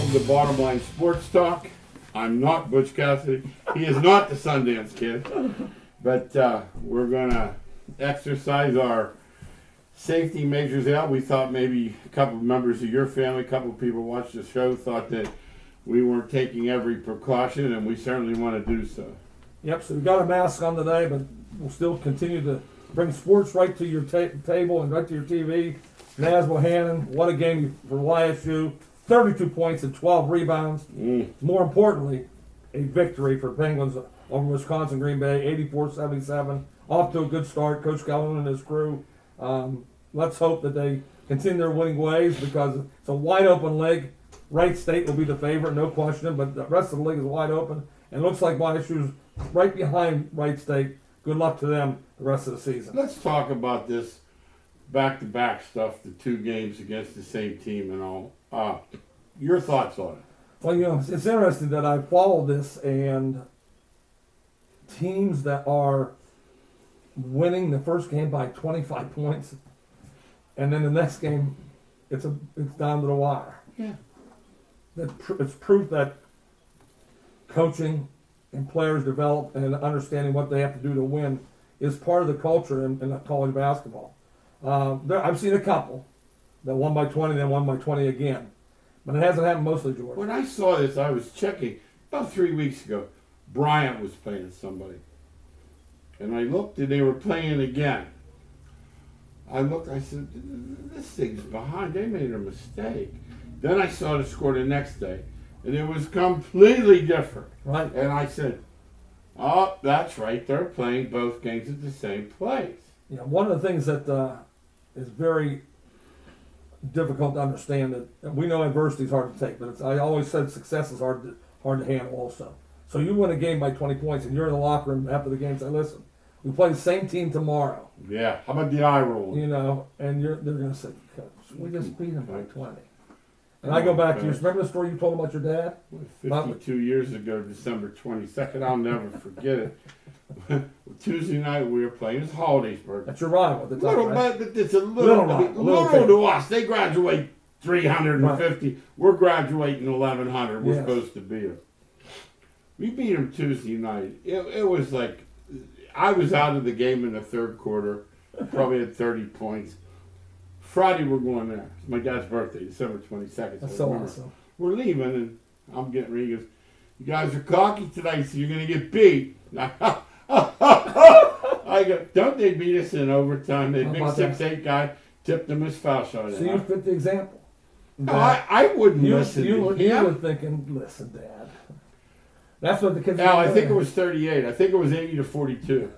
welcome to Bottom Line Sports Talk. I'm not Butch Cassidy. He is not the Sundance Kid. But we're going to exercise our safety measures out. We thought maybe a couple of members of your family, a couple of people watched the show, thought that we weren't taking every precaution, and we certainly want to do so. Yep, so we've got a mask on today, but we'll still continue to bring sports right to your table and right to your TV. Naz Bohannon, what a game for YSU. 32 points and 12 rebounds. More importantly, a victory for Penguins over Wisconsin Green Bay, 84-77. Off to a good start. Coach Gallen and his crew. Let's hope that they continue their winning ways because it's a wide open league. Wright State will be the favorite, no question, but the rest of the league is wide open. And it looks like YSU's right behind Wright State. Good luck to them the rest of the season. Let's talk about this back-to-back stuff, the two games against the same team and all. Your thoughts on it? Well, you know, it's interesting that I follow this, and teams that are winning the first game by 25 points, and then the next game, it's down to the wire. Yeah. It's proof that coaching and players develop and understanding what they have to do to win is part of the culture in college basketball. I've seen a couple that won by 20, then won by 20 again. But it hasn't happened mostly, George. When I saw this, I was checking. About 3 weeks ago, Bryant was playing somebody. And I looked, and they were playing again. I looked, I said, this thing's behind. They made a mistake. Then I saw the score the next day, and it was completely different. Right. And I said, oh, that's right. They're playing both games at the same place. Yeah, one of the things that is very difficult to understand that we know adversity is hard to take, but I always said success is hard to handle also. So you win a game by 20 points, and you're in the locker room after the game and say, listen, we play the same team tomorrow. Yeah. How about the eye roll? You know, and they're going to say, Coach, we just beat them by 20. And I go back to you. Remember the story you told about your dad? 52 years ago, December 22nd. I'll never forget it. Tuesday night we were playing. It's Hollidaysburg. That's your rival at the time, right? But it's a little to us. They graduate 350. Right. We're graduating 1,100. We're supposed to beat them. We beat them Tuesday night. It was like I was out of the game in the third quarter. Probably had 30 points. Friday we're going there. It's my dad's birthday, December 22nd. That's so awesome. We're leaving, and I'm getting ready. He goes, you guys are cocky tonight, so you're going to get beat. I go, don't they beat us in overtime? The big 6'8" guy tipped him his foul shot. So you fit the example. No, I wouldn't listen to him. You were thinking, listen, Dad. That's what the kids Now, I think it was 38. I think it was 80-42.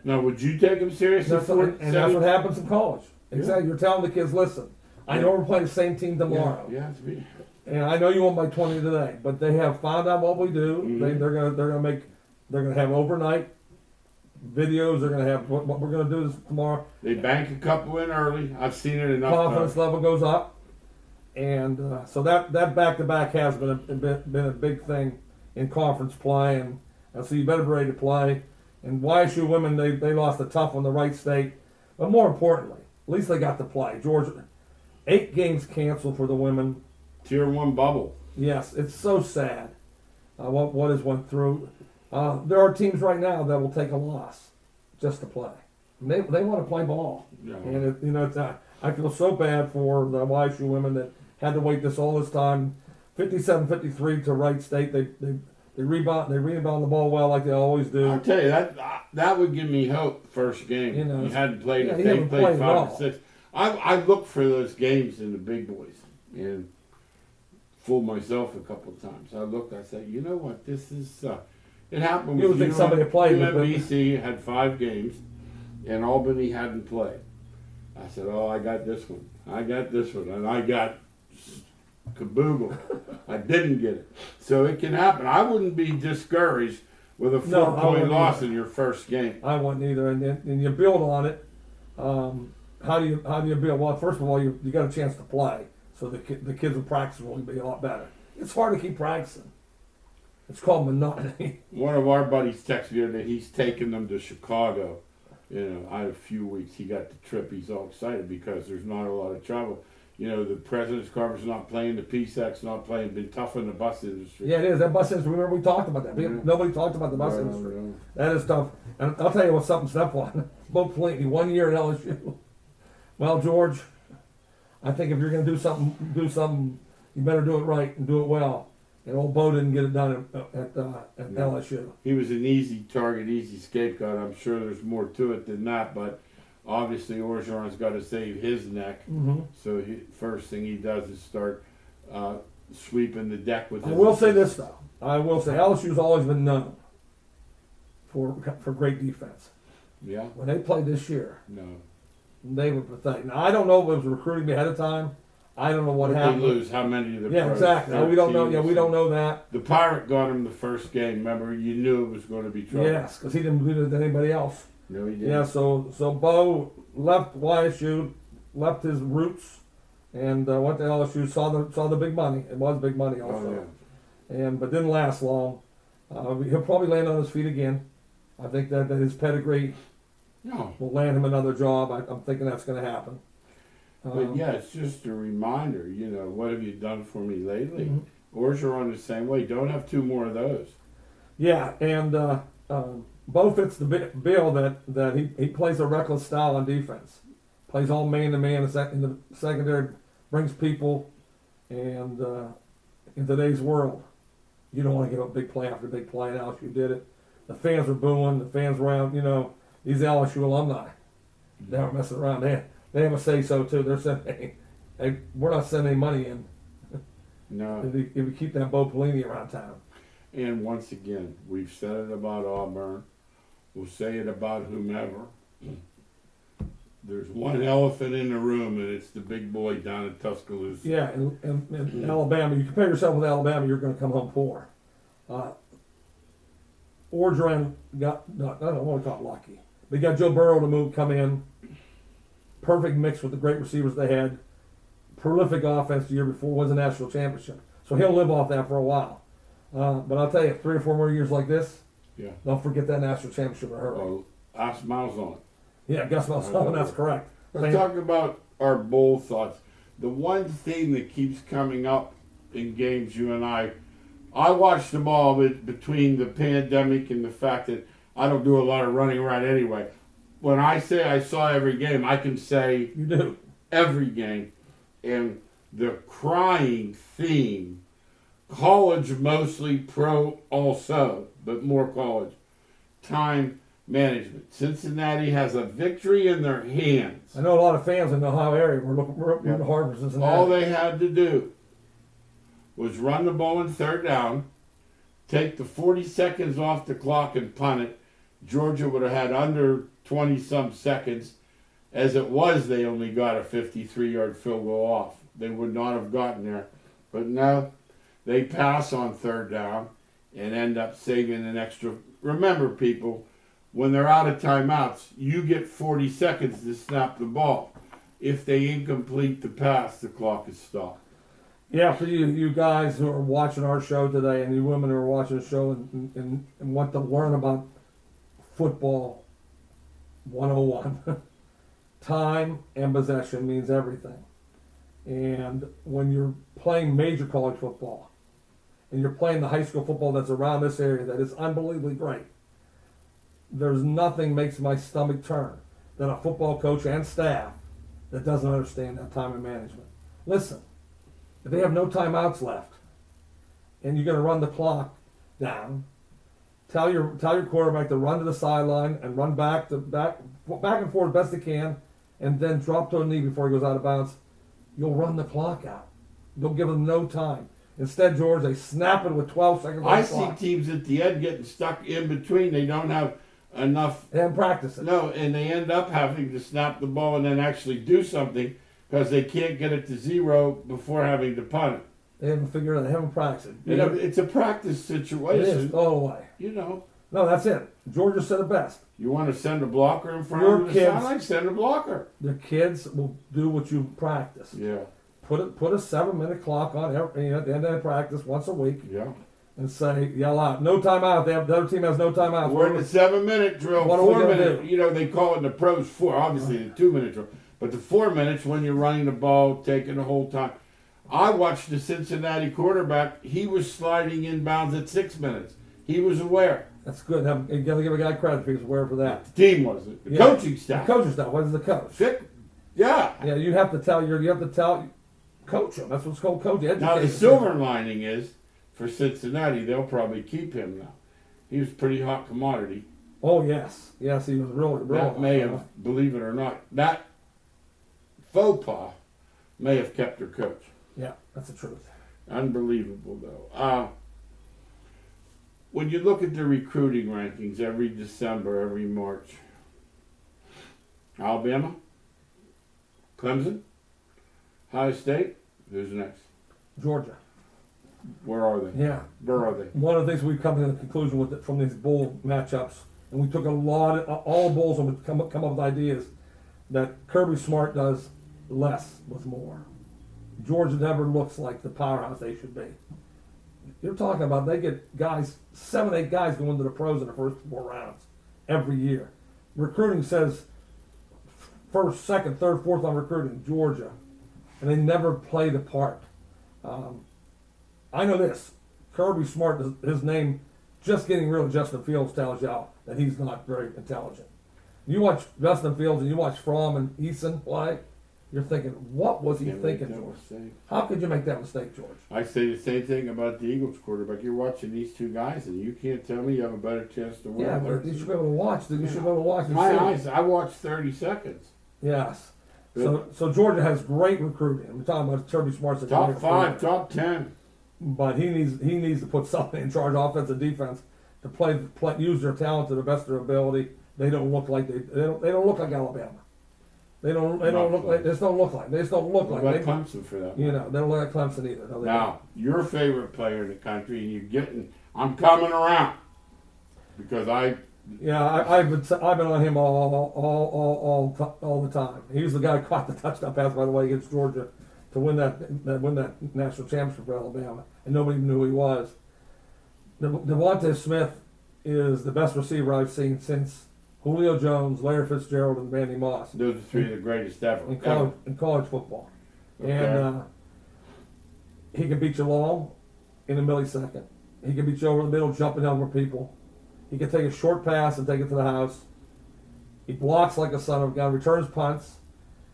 Now, would you take him seriously? That's what happens in college. Exactly. Yeah. You're telling the kids, listen, I know we're playing the same team tomorrow. Yeah, it's me. And I know you won by 20 today, but they have found out what we do. Mm-hmm. They're gonna have overnight videos. They're gonna have what we're gonna do this tomorrow. They bank a couple in early. I've seen it enough. Confidence level goes up, and so that back to back has been a big thing in conference play, and so you better be ready to play. And YSU women they lost a tough one to Wright State, but more importantly, at least they got to play. Georgia, 8 games canceled for the women. Tier 1 bubble. Yes, it's so sad what has went through. There are teams right now that will take a loss just to play. And they want to play ball. Yeah. And I feel so bad for the YSU women that had to wait all this time. 57-53 to Wright State. They rebound the ball well like they always do. I'll tell you that would give me hope. First game, you hadn't played it. They played 5 or 6. I looked for those games in the big boys and fooled myself a couple of times. I looked. I said, you know what? This is. It happened. You would think somebody played. UMBC had 5 games, and Albany hadn't played. I said, oh, I got this one. And I got kaboogle. I didn't get it. So it can happen. I wouldn't be discouraged with a 4-point loss in your first game. I wouldn't either. And you build on it. How do you build? Well, first of all, you got a chance to play, so the kids will practice will be a lot better. It's hard to keep practicing. It's called monotony. One of our buddies texted me that he's taking them to Chicago. I had a few weeks. He got the trip. He's all excited because there's not a lot of travel. You know, the President's Carver's not playing, the PSAC's not playing, been tough in the bus industry. Yeah, it is. That bus industry, remember we talked about that. Nobody talked about the bus industry. That is tough. And I'll tell you what, something step on. Both Pelini, 1 year at LSU. Well, George, I think if you're going to do something, you better do it right and do it well. And old Bo didn't get it done at LSU. He was an easy target, easy scapegoat. I'm sure there's more to it than that, but obviously Orgeron's got to save his neck. Mm-hmm. So first thing he does is start sweeping the deck with his... I will say this, though. I will say LSU's always been known for great defense. Yeah? When they played this year, No. they were pathetic. Now, I don't know if it was recruiting ahead of time. I don't know what happened. They lose how many of the Yeah, exactly. No, we don't know. Yeah, we don't know that. The Pirate got him the first game. Remember, you knew it was going to be trouble. Yes, because he didn't do it to anybody else. No, he didn't. Yeah, so Bo left YSU, left his roots, and went to LSU. Saw the big money. It was big money also, but didn't last long. He'll probably land on his feet again. I think that his pedigree will land him another job. I'm thinking that's going to happen. But yeah, it's just a reminder, you know, what have you done for me lately? Mm-hmm. Orgeron the same way. Don't have two more of those. Yeah, and Bo fits the bill that he plays a reckless style on defense. Plays all man-to-man in the secondary, brings people, and in today's world, you don't want to give up big play after big play. And LSU did it. The fans were booing. The fans were out, you know, these LSU alumni. They aren't messing around. They have a say-so, too. They're saying, hey, we're not sending any money in. No. If we keep that Bo Pelini around town. And once again, we've said it about Auburn. We'll say it about whomever. There's one elephant in the room, and it's the big boy down in Tuscaloosa. Yeah, and Alabama, you compare yourself with Alabama, you're going to come home poor. Orgeron got, I don't want to call it lucky. They got Joe Burrow to come in. Perfect mix with the great receivers they had. Prolific offense the year before, was a national championship. So he'll live off that for a while. But I'll tell you, 3 or 4 more years like this, don't forget that national championship in a hurry. Oh, ask Malzahn. Yeah, Gus Malzahn, that's correct. Let's talk about our bowl thoughts. The one thing that keeps coming up in games, you and I watched them all between the pandemic and the fact that I don't do a lot of running around anyway. When I say I saw every game, I can say you do every game. And the crying theme, college mostly, pro also, but more college, time management. Cincinnati has a victory in their hands. I know a lot of fans in the Ohio area. We're up in hard for Cincinnati. All they had to do was run the ball in third down, take the 40 seconds off the clock and punt it. Georgia would have had under 20-some seconds. As it was, they only got a 53-yard field goal off. They would not have gotten there. But no, they pass on third down and end up saving an extra. Remember, people, when they're out of timeouts, you get 40 seconds to snap the ball. If they incomplete the pass, the clock is stopped. Yeah, for you guys who are watching our show today and you women who are watching the show and want to learn about football 101, time and possession means everything. And when you're playing major college football and you're playing the high school football that's around this area that is unbelievably great, there's nothing makes my stomach turn than a football coach and staff that doesn't understand that time and management. Listen, if they have no timeouts left and you're going to run the clock down, tell your quarterback to run to the sideline and run back and forth best they can, and then drop to a knee before he goes out of bounds. You'll run the clock out. You'll give them no time. Instead, George, they snap it with 12 seconds on the clock. I see teams at the end getting stuck in between. They don't have enough. They haven't practiced it. No, and they end up having to snap the ball and then actually do something because they can't get it to zero before having to punt it. They haven't figured it out. They haven't practiced it. It's a practice situation. It is, all the way. You know. No, that's it. Georgia said it best. You want to send a blocker in front of the sideline? Send a blocker. The kids will do what you practice. Yeah. Put a 7-minute clock on at the end of the practice once a week. Yeah. And say, yell out, no timeout. The other team has no timeout. We're in the 7-minute drill. What are we going to do? You know, they call it in the pros 4. Obviously, the 2-minute drill. But the 4 minutes when you're running the ball, taking the whole time. I watched the Cincinnati quarterback. He was sliding inbounds at 6 minutes. He was aware. That's good. You got to give a guy credit if he was aware for that. The team wasn't. The coaching staff. The coaching staff. What is the coach? Yeah. Yeah, you have to coach him. That's what's called coaching. Now the silver lining is, for Cincinnati, they'll probably keep him now. He was a pretty hot commodity. Oh yes, he was really. That may have, believe it or not, that faux pas may have kept their coach. Yeah, that's the truth. Unbelievable though. When you look at the recruiting rankings every December, every March, Alabama, Clemson, Ohio State, who's next? Georgia. Where are they? Yeah. Where are they? One of the things we've come to the conclusion with from these bowl matchups, and we took all bowls and we come up with ideas that Kirby Smart does less with more. Georgia never looks like the powerhouse they should be. You're talking about they get guys, 7, 8 guys going to the pros in the first 4 rounds every year. Recruiting says first, second, third, fourth on recruiting, Georgia, and they never play the part. I know this. Kirby Smart, his name, just getting rid of Justin Fields tells you that he's not very intelligent. You watch Justin Fields and you watch Fromm and Eason play, you're thinking, what was he thinking, George? How could you make that mistake, George? I say the same thing about the Eagles quarterback. You're watching these two guys and you can't tell me you have a better chance to win. Yeah, but you should be able to watch. You should be able to watch. My eyes, I watched 30 seconds. Yes. So Georgia has great recruiting. We're talking about Kirby Smart's top 5, top 10. But he needs to put something in charge of offense and defense to use their talent to the best of their ability. They don't look like they don't look like Alabama. They just don't look like Clemson for that. You know, they don't look like Clemson either. No, now, your favorite player in the country, and you're getting. I'm coming around because I've been on him all the time. He was the guy who caught the touchdown pass, by the way, against Georgia to win that national championship for Alabama, and nobody knew who he was. Devontae Smith is the best receiver I've seen since Julio Jones, Larry Fitzgerald, and Randy Moss. Those are 3 of the greatest ever. In college football. Okay. And he can beat you long in a millisecond. He can beat you over the middle, jumping over people. He can take a short pass and take it to the house. He blocks like a son of a gun, returns punts.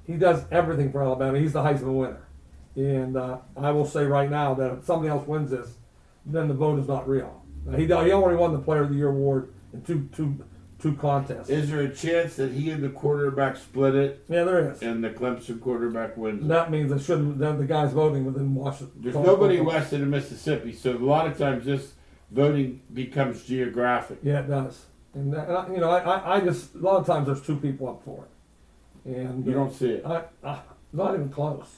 He does everything for Alabama. He's the Heisman winner. And I will say right now that if somebody else wins this, then the vote is not real. He already won the Player of the Year award in two contests. Is there a chance that he and the quarterback split it? Yeah, there is. And the Clemson quarterback wins? That means it shouldn't. Then the guys voting within Washington. There's nobody west of the Mississippi, so a lot of times this voting becomes geographic. Yeah, it does. And I just a lot of times there's 2 people up for it, and you don't see it. Not even close.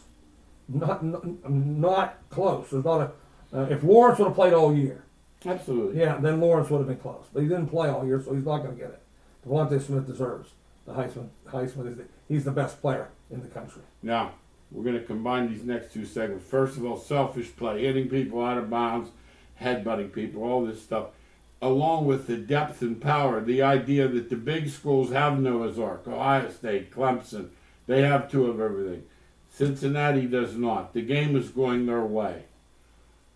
Not close. There's not a. If Lawrence would have played all year. Absolutely. Yeah, then Lawrence would have been close. But he didn't play all year, so he's not going to get it. Devontae Smith deserves the Heisman. He's the best player in the country. Now, we're going to combine these next 2 segments. First of all, selfish play, hitting people out of bounds, headbutting people, all this stuff. Along with the depth and power, the idea that the big schools have Noah's Ark, Ohio State, Clemson, they have 2 of everything. Cincinnati does not. The game is going their way.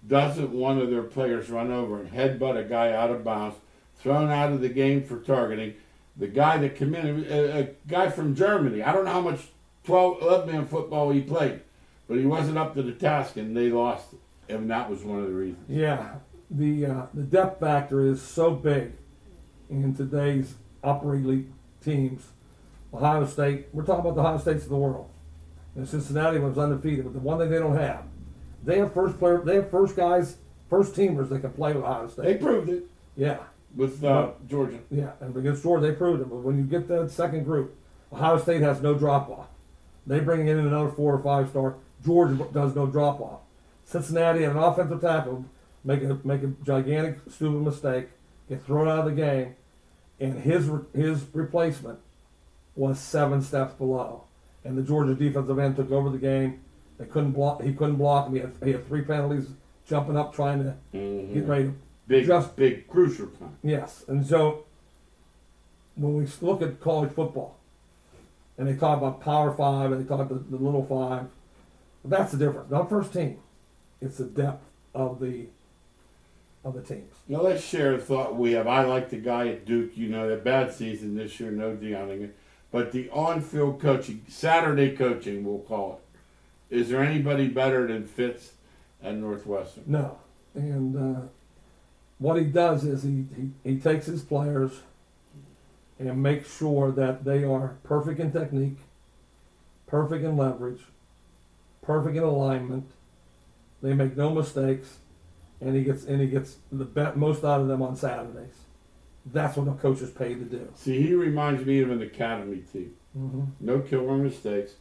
Doesn't one of their players run over and headbutt a guy out of bounds, thrown out of the game for targeting? The guy that committed, a guy from Germany, I don't know how much 11-man football he played, but he wasn't up to the task and they lost it. And that was one of the reasons. Yeah, the depth factor is so big in today's upper elite teams. Ohio State, we're talking about the Ohio States of the world. And Cincinnati was undefeated, but the one thing they don't have, they have first teamers that can play with Ohio State. They proved it. Yeah. With Georgia. Yeah, and against Georgia they proved it. But when you get that second group, Ohio State has no drop off. They bring in another 4 or 5 star. Georgia does no drop off. Cincinnati and an offensive tackle make a gigantic stupid mistake, get thrown out of the game, and his replacement was 7 steps below. And the Georgia defensive end took over the game. They couldn't block. He couldn't block him. He had 3 penalties, jumping up, trying to get ready. Big crucial time. Yes, and so when we look at college football, and they talk about Power Five, and they talk about the Little Five. But that's the difference. Not first team. It's the depth of the teams. Now let's share a thought we have. I like the guy at Duke. You know, that bad season this year, no denying it. But the on-field coaching, Saturday coaching, we'll call it. Is there anybody better than Fitz at Northwestern? No. And what he does is he takes his players and makes sure that they are perfect in technique, perfect in leverage, perfect in alignment. They make no mistakes, and he gets the most out of them on Saturdays. That's what the coach is paid to do. See, he reminds me of an academy team. Mm-hmm. No killer mistakes,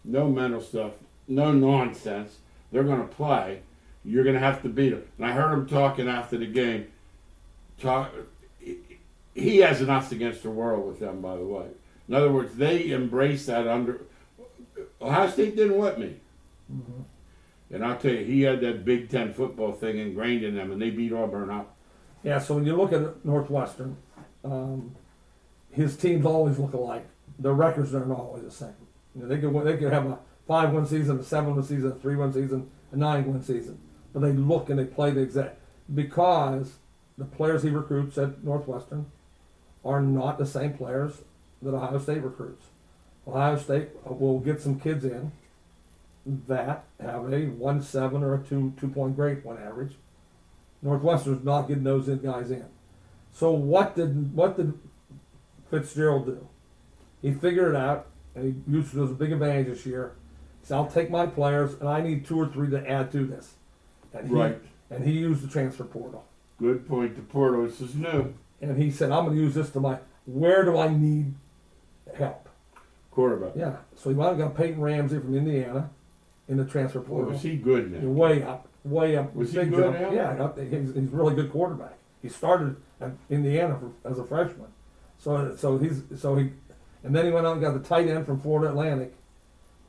no mental stuff, no nonsense. They're going to play. You're going to have to beat them. And I heard him talking after the game. He has an us against the world with them, by the way. In other words, they embrace that Ohio State didn't whip me. Mm-hmm. And I'll tell you, he had that Big Ten football thing ingrained in them, and they beat Auburn up. Yeah, so when you look at Northwestern, his teams always look alike. Their records are not always the same. You know, they could have a 5-win season, a 7-win season, a 3-win season, a 9-win season, but they look and they play the exact, because the players he recruits at Northwestern are not the same players that Ohio State recruits. Ohio State will get some kids in that have a 1.7 or a 2.0 grade point average. Northwestern's not getting those guys in. So what did Fitzgerald do? He figured it out, and he used it as a big advantage this year. He said, I'll take my players, and I need 2 or 3 to add to this. And he used the transfer portal. Good point. The portal is new. And he said, I'm going to use this to where do I need help? Quarterback. Yeah. So he wound up got Peyton Ramsey from Indiana in the transfer portal. Was he good now? Way up. Was he big good jump. now? Yeah, he's a really good quarterback. He started at Indiana as a freshman. And then he went out and got the tight end from Florida Atlantic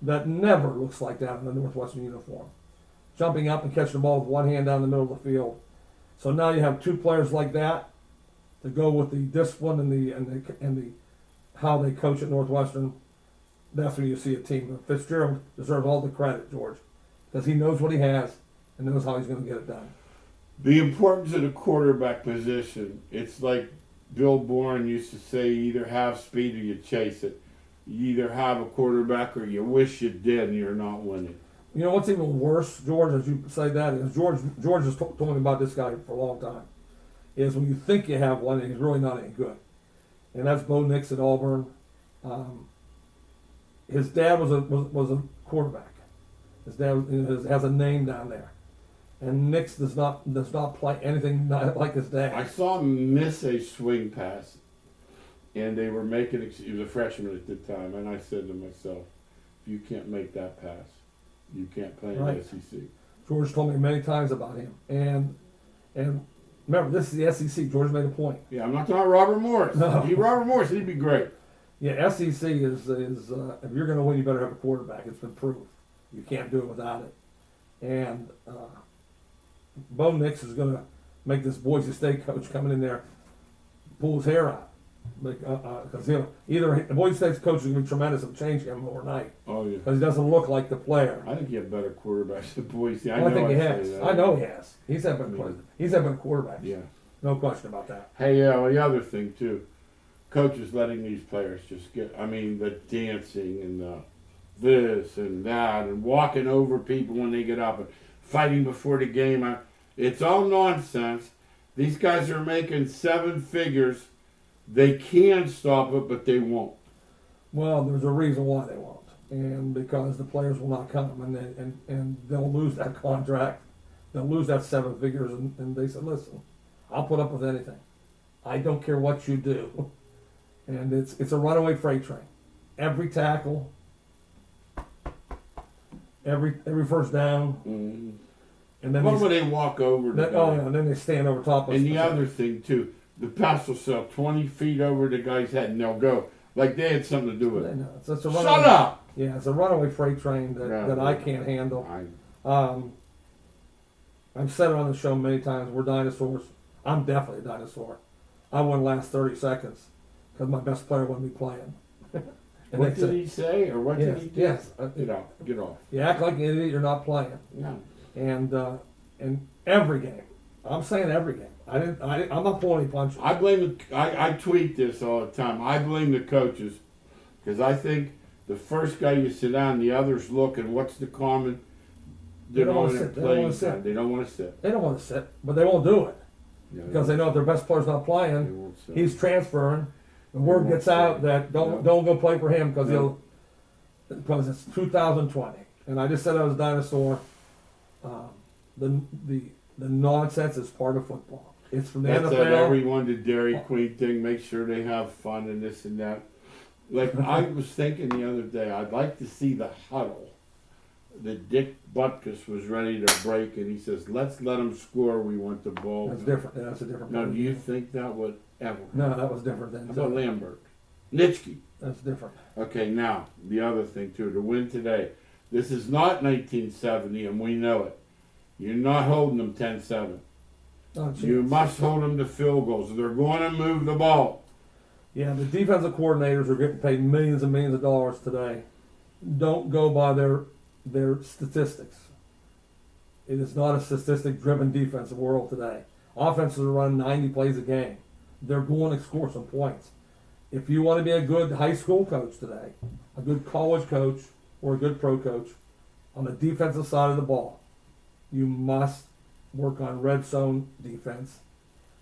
that never looks like that in the Northwestern uniform. Jumping up and catching the ball with one hand down the middle of the field. So now you have 2 players like that to go with the discipline and the how they coach at Northwestern. That's when you see a team. But Fitzgerald deserves all the credit, George, because he knows what he has and knows how he's going to get it done. The importance of the quarterback position, it's like Bill Bourne used to say, you either have speed or you chase it. You either have a quarterback or you wish you did and you're not winning. You know what's even worse, George, as you say that, is George has told me about this guy for a long time, is when you think you have one and he's really not any good. And that's Bo Nix at Auburn. His dad was a quarterback. His dad has a name down there. And Nix does not play anything like his dad. I saw him miss a swing pass, and they were making. He was a freshman at the time, and I said to myself, "If you can't make that pass, you can't play in the SEC." George told me many times about him, and remember, this is the SEC. George made a point. Yeah, I'm not talking about Robert Morris. No. Robert Morris, he'd be great. Yeah, SEC is if you're going to win, you better have a quarterback. It's been proved. You can't do it without it. And Bo Nix is going to make this Boise State coach coming in there pull his hair out. Because either Boise State's coach is going to be tremendous and change him overnight. Oh, yeah. Because he doesn't look like the player. I think he had better quarterbacks than Boise. I think he has. I know he has. He's had better quarterback. Yeah. No question about that. Hey, the other thing, too. Coaches letting these players just get, the dancing and the this and that and walking over people when they get up and fighting before the game. It's all nonsense. These guys are making 7 figures. They can stop it, but they won't. Well, there's a reason why they won't. And because the players will not come and they'll lose that contract. They'll lose that 7 figures. And they said, listen, I'll put up with anything. I don't care what you do. And it's a runaway freight train. Every tackle, every first down, and then when they walk over the guy. and then they stand over top of. And the other thing too, the pass will sell 20 feet over the guy's head, and they'll go like they had something to do with it. It's a Shut up! Yeah, it's a runaway freight train that I can't handle. I've said it on the show many times. We're dinosaurs. I'm definitely a dinosaur. I wouldn't last 30 seconds because my best player wouldn't be playing. And What they did said, he say, or what did he do? yes. Get off. You act like an idiot, you're not playing. No. And every game, I'm saying every game. I'm not pulling any punches. I blame I tweet this all the time. I blame the coaches because I think the first guy you sit down, the others look, and what's the common? They don't want to sit. They don't want to sit. They don't want to sit. They don't want to sit, but they won't do it Yeah, because they know if their best player's not they playing, won't sit. he's transferring. The word gets out that don't go play for him because it's 2020. And I just said I was a dinosaur. The nonsense is part of football. It's from the That's NFL. that everyone the Dairy Queen thing. Make sure they have fun and this and that. Like I was thinking the other day, I'd like to see the huddle that Dick Butkus was ready to break, and he says, "Let's let them score. We want the ball." That's different. Yeah, that's a different. Now, do you think that would ever? No, that was different than. How about Lambert? Nitschke. That's different. Okay, now, the other thing, too, to win today. This is not 1970, and we know it. You're not holding them 10-7. Oh, You must hold them to field goals. They're going to move the ball. Yeah, the defensive coordinators are getting paid millions and millions of dollars today. Don't go by their statistics. It is not a statistic-driven defensive world today. Offenses are running 90 plays a game. They're going to score some points. If you want to be a good high school coach today, a good college coach, or a good pro coach, on the defensive side of the ball, you must work on red zone defense.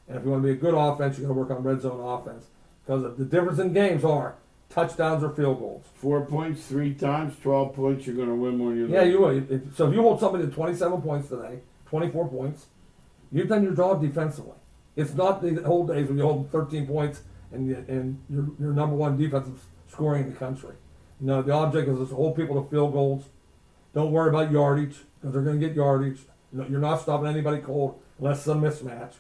And if you want to be a good offense, you got to work on red zone offense. Because the difference in games are touchdowns or field goals. 4 points, 3 times, 12 points, you're going to win more than you lose. Yeah, you will. So if you hold somebody to 27 points today, 24 points, you've done your job defensively. It's not the old days when you hold 13 points and you're number one defensive scoring in the country. No, the object is to hold people to field goals. Don't worry about yardage because they're going to get yardage. No, you're not stopping anybody cold unless it's a mismatch.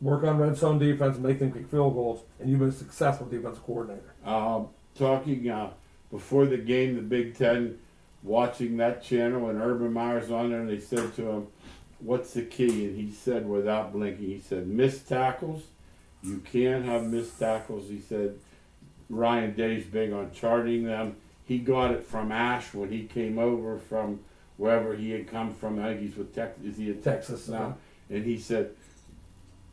Work on red zone defense and make them kick field goals, and you've been a successful defensive coordinator. Talking before the game, the Big Ten, watching that channel, and Urban Meyer's on there, and they said to him, "What's the key?" And he said, without blinking, he said, "Missed tackles. You can't have missed tackles." He said, Ryan Day's big on charting them. He got it from Ash when he came over from wherever he had come from. I think he's with Texas. Is he at Texas now? And he said,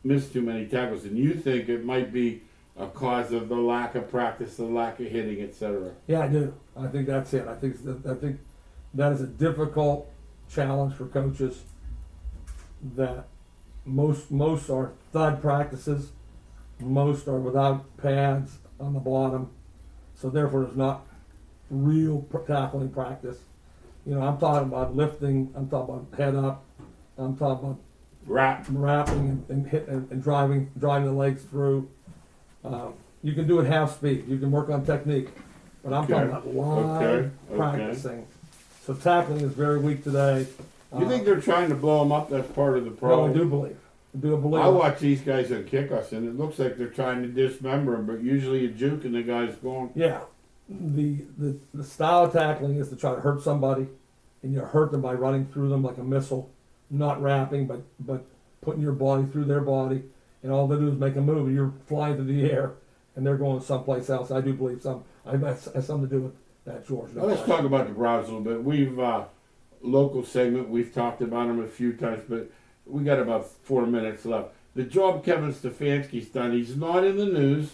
"Missed too many tackles." And you think it might be a cause of the lack of practice, the lack of hitting, etc. Yeah, I do. I think that's it. I think that is a difficult challenge for coaches. That most are thud practices, most are without pads on the bottom, so therefore there's not real tackling practice. You know, I'm talking about lifting. I'm talking about head up. I'm talking about wrapping and hitting and driving the legs through. You can do it half speed. You can work on technique, but I'm talking about live practicing. So tackling is very weak today. You think they're trying to blow them up? That's part of the problem. No, I do believe. I watch these guys on kickoffs, and it looks like they're trying to dismember them, but usually you juke and the guy's going. Yeah, the style of tackling is to try to hurt somebody, and you hurt them by running through them like a missile, not wrapping, but putting your body through their body, and all they do is make a move, and you're flying through the air, and they're going someplace else. I do believe it has something to do with that, George. Well, let's talk about the Browns a little bit. We've local segment. We've talked about them a few times, but we got about 4 minutes left. The job Kevin Stefanski's done, he's not in the news.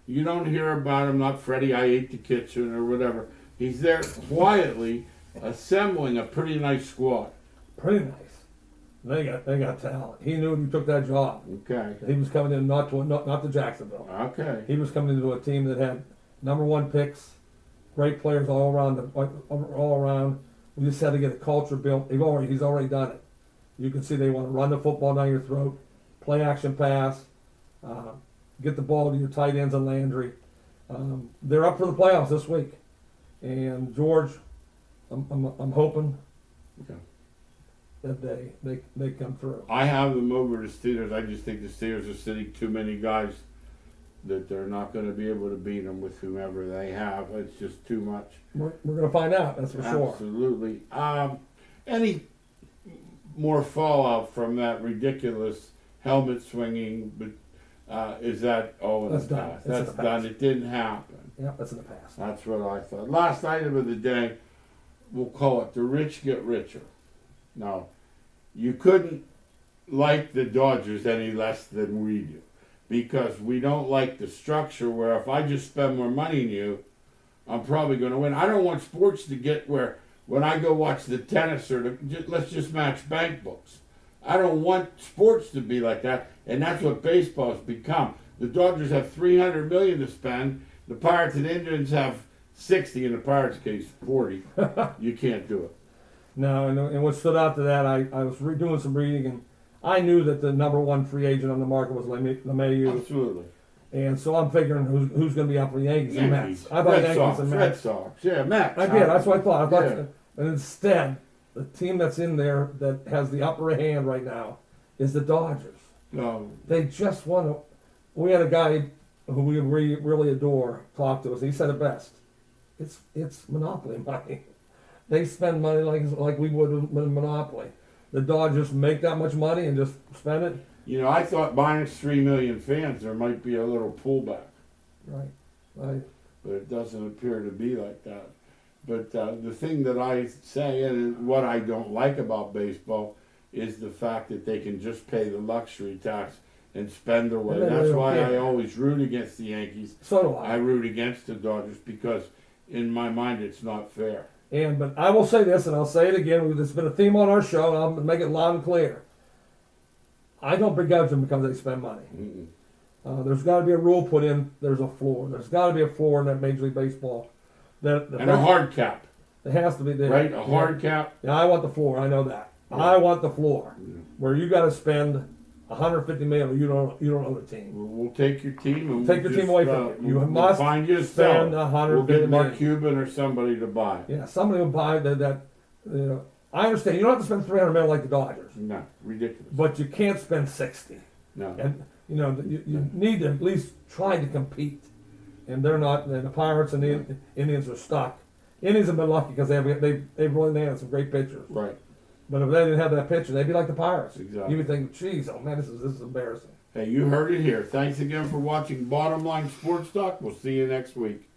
You don't hear about him, not Freddie, I ate the kitchen or whatever. He's there quietly assembling a pretty nice squad. Pretty nice. They got talent. He knew when he took that job. Okay. He was coming in not to Jacksonville. Okay. He was coming into a team that had #1 picks, great players all around. We just had to get a culture built. He's already done it. You can see they want to run the football down your throat, play action pass, get the ball to your tight ends and Landry. They're up for the playoffs this week, and George, I'm hoping that they come through. I have them over the Steelers. I just think the Steelers are sitting too many guys that they're not going to be able to beat them with whomever they have. It's just too much. We're going to find out. That's for sure. Absolutely. Any more fallout from that ridiculous helmet swinging Is that in That's the done. past? It's in That's the past. done. It didn't happen. Yeah, that's in the past. That's what I thought. Last item of the day, we'll call it the rich get richer. Now, you couldn't like the Dodgers any less than we do, because we don't like the structure where if I just spend more money than you, I'm probably going to win. I don't want sports to get where when I go watch the tennis or let's just match bank books. I don't want sports to be like that, and that's what baseball's become. The Dodgers have $300 million to spend. The Pirates and Indians have 60. In the Pirates' case, 40. You can't do it. No, and what stood out to that, I was doing some reading, and I knew that the number one free agent on the market was LeMahieu. Absolutely. And so I'm figuring who's going to be up for the Yankees and Mets. I thought Red Yankees Sox, and Red Mets. Sox. Yeah, Mets. I did. That's what I thought. Yeah. And instead, the team that's in there that has the upper hand right now is the Dodgers. No. They just won. We had a guy who we really adore talk to us. He said it best. It's monopoly money. They spend money like we would with Monopoly. The Dodgers make that much money and just spend it. You know, I thought minus 3 million fans, there might be a little pullback. Right. But it doesn't appear to be like that. But the thing that I say, and what I don't like about baseball, is the fact that they can just pay the luxury tax and spend their way. That's why I always root against the Yankees. So do I. I root against the Dodgers because, in my mind, it's not fair. But I will say this, and I'll say it again. It's been a theme on our show, and I'll make it loud and clear. I don't begrudge them because they spend money. There's got to be a rule put in. There's a floor. There's got to be a floor in that Major League Baseball. And a hard cap. It has to be there. Right? A hard cap. Yeah, I want the floor. I know that. Yeah. I want the floor where you got to spend $150 million. Or you don't own the team. We'll take your team and Take your team away from you. You must find you a spend seller. $150 We'll get Mark million. Cuban or somebody to buy it. Yeah, somebody will buy that. I understand. You don't have to spend $300 million like the Dodgers. No, ridiculous. But you can't spend 60. No. And you need to at least try to compete. And they're not. The Pirates and the Indians are stuck. Indians have been lucky because they've really had some great pitchers. Right. But if they didn't have that pitcher, they'd be like the Pirates. Exactly. You would think, geez, oh man, this is embarrassing. Hey, you heard it here. Thanks again for watching Bottom Line Sports Talk. We'll see you next week.